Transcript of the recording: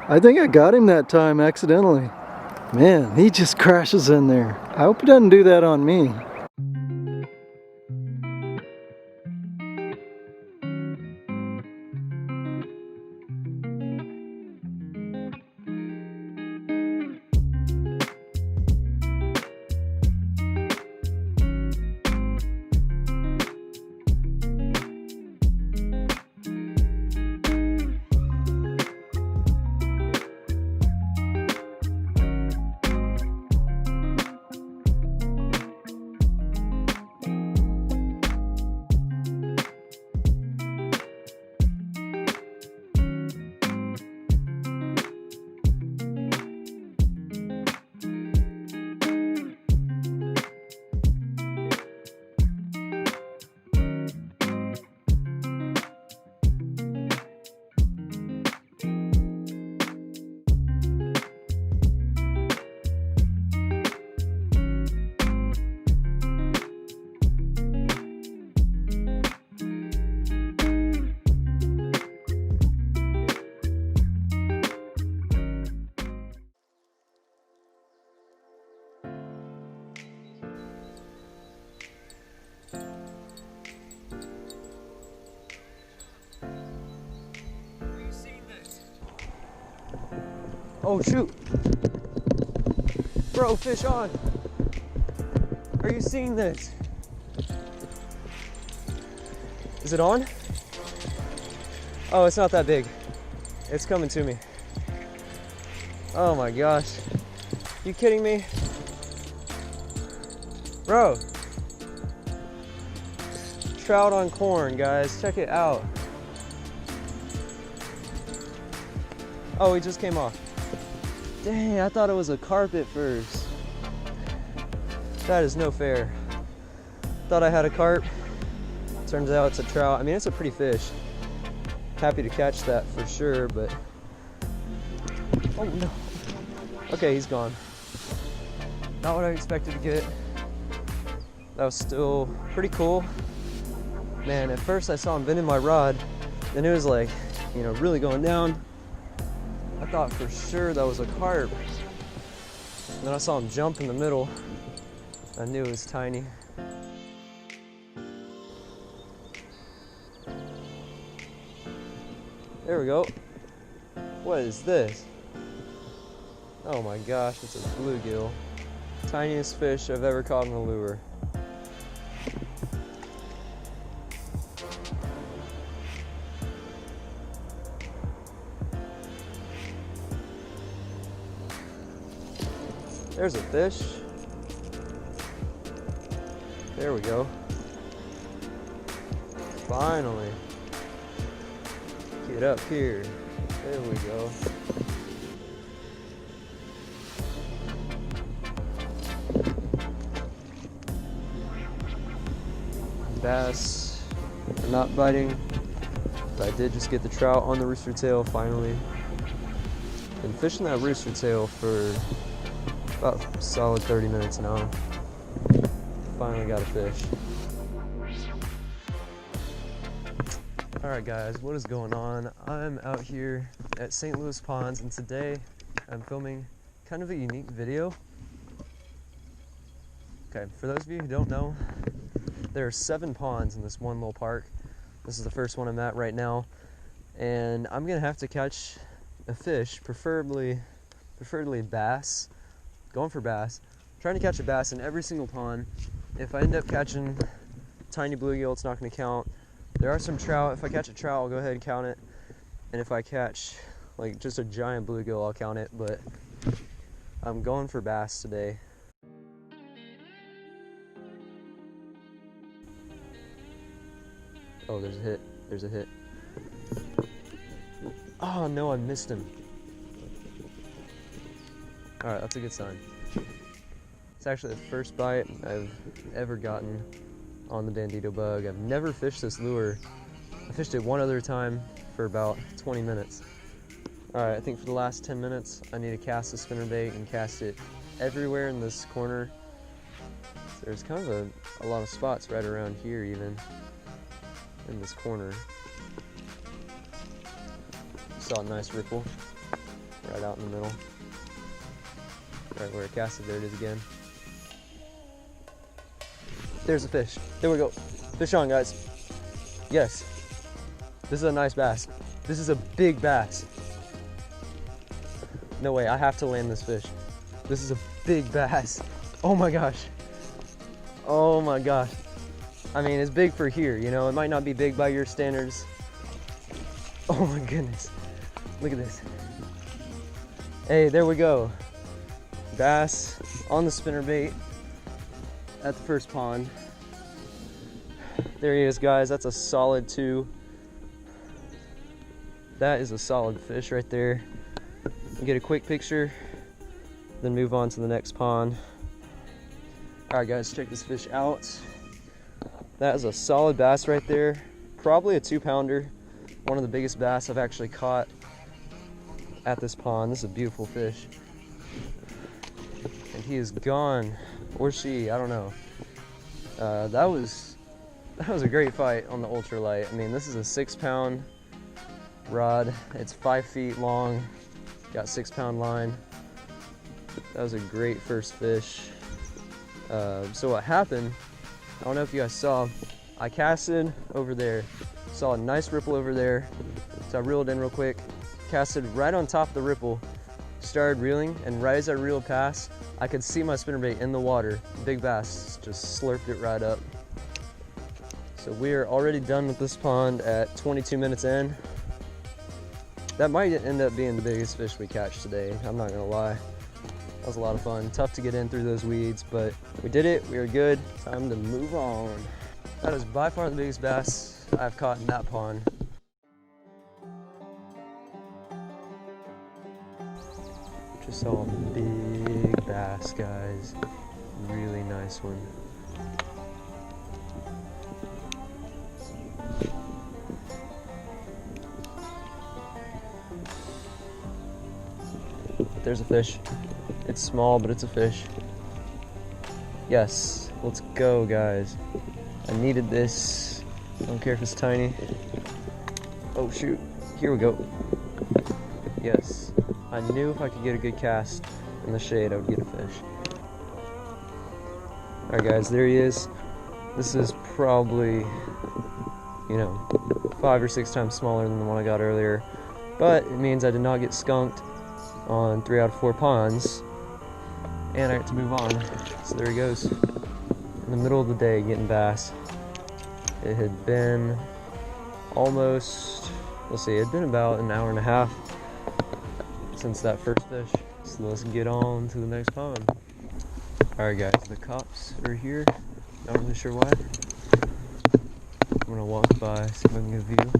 I think I got him that time accidentally. Man, he just crashes in there. I hope he doesn't do that on me. Oh shoot! Bro, fish on! Are you seeing this? Is it on? Oh, it's not that big. It's coming to me. Oh my gosh. You kidding me? Bro! Trout on corn, guys. Check it out. Oh, he just came off. Dang, I thought it was a carp at first. That is no fair. Thought I had a carp. Turns out it's a trout. I mean, it's a pretty fish. Happy to catch that for sure, but... Oh no. Okay, he's gone. Not what I expected to get. That was still pretty cool. Man, at first I saw him bending my rod, then it was like, you know, really going down. I thought for sure that was a carp. And then I saw him jump in the middle. I knew it was tiny. There we go. What is this? Oh my gosh, it's a bluegill. Tiniest fish I've ever caught in a lure. There's a fish. There we go. Finally. Get up here. There we go. Bass are not biting, but I did just get the trout on the rooster tail finally. Been fishing that rooster tail for about a solid 30 minutes now. Finally got a fish. Alright guys, what is going on? I'm out here at St. Louis Ponds, and today I'm filming kind of a unique video. Okay, for those of you who don't know, there are 7 ponds in this one little park. This is the first one I'm at right now, and I'm gonna have to catch a fish, preferably bass. Going for bass. I'm trying to catch a bass in every single pond. If I end up catching tiny bluegill, it's not going to count. There are some trout. If I catch a trout, I'll go ahead and count it. And if I catch like just a giant bluegill, I'll count it. But I'm going for bass today. Oh, there's a hit. There's a hit. Oh no, I missed him. Alright, that's a good sign. It's actually the first bite I've ever gotten on the Bandito bug. I've never fished this lure. I fished it one other time for about 20 minutes. Alright, I think for the last 10 minutes I need to cast the spinnerbait and cast it everywhere in this corner. There's kind of a lot of spots right around here even, in this corner. Saw a nice ripple. right out in the middle. Right where it casted, there it is again. There's a fish. There we go. Fish on, guys. Yes. This is a nice bass. This is a big bass. No way, I have to land this fish. This is a big bass. Oh my gosh. Oh my gosh. I mean, it's big for here, you know? It might not be big by your standards. Oh my goodness. Look at this. Hey, there we go. Bass on the spinnerbait at the first pond. There he is, guys. That's a solid 2. That is a solid fish right there. Get a quick picture, then move on to the next pond. All right, guys, check this fish out. That is a solid bass right there. Probably a 2-pounder. One of the biggest bass I've actually caught at this pond. This is a beautiful fish. And he is gone, or she, I don't know. That was a great fight on the ultralight. I mean, this is a 6-pound rod. It's 5 feet long. Got 6-pound line. That was a great first fish. So what happened, I don't know if you guys saw, I casted over there, saw a nice ripple over there, so I reeled in real quick, casted right on top of the ripple, started reeling, and right as I reeled past, I could see my spinnerbait in the water. Big bass just slurped it right up. So we are already done with this pond at 22 minutes in. That might end up being the biggest fish we catch today, I'm not gonna lie. That was a lot of fun. Tough to get in through those weeds, but we did it, we are good. Time to move on. That is by far the biggest bass I've caught in that pond. Just saw a big bass, guys. Really nice one. There's a fish. It's small, but it's a fish. Yes, let's go, guys. I needed this. I don't care if it's tiny. Oh shoot, here we go. Yes, I knew if I could get a good cast in the shade, I would get a fish. All right, guys, there he is. This is probably, you know, 5 or 6 times smaller than the one I got earlier, but it means I did not get skunked on 3 out of 4 ponds, and I get to move on. So there he goes, in the middle of the day getting bass. It had been almost, let's see, it had been about an hour and a half since that first fish. So let's get on to the next pond. Alright guys, the cops are here. Not really sure why. I'm gonna walk by, see if I can get a view.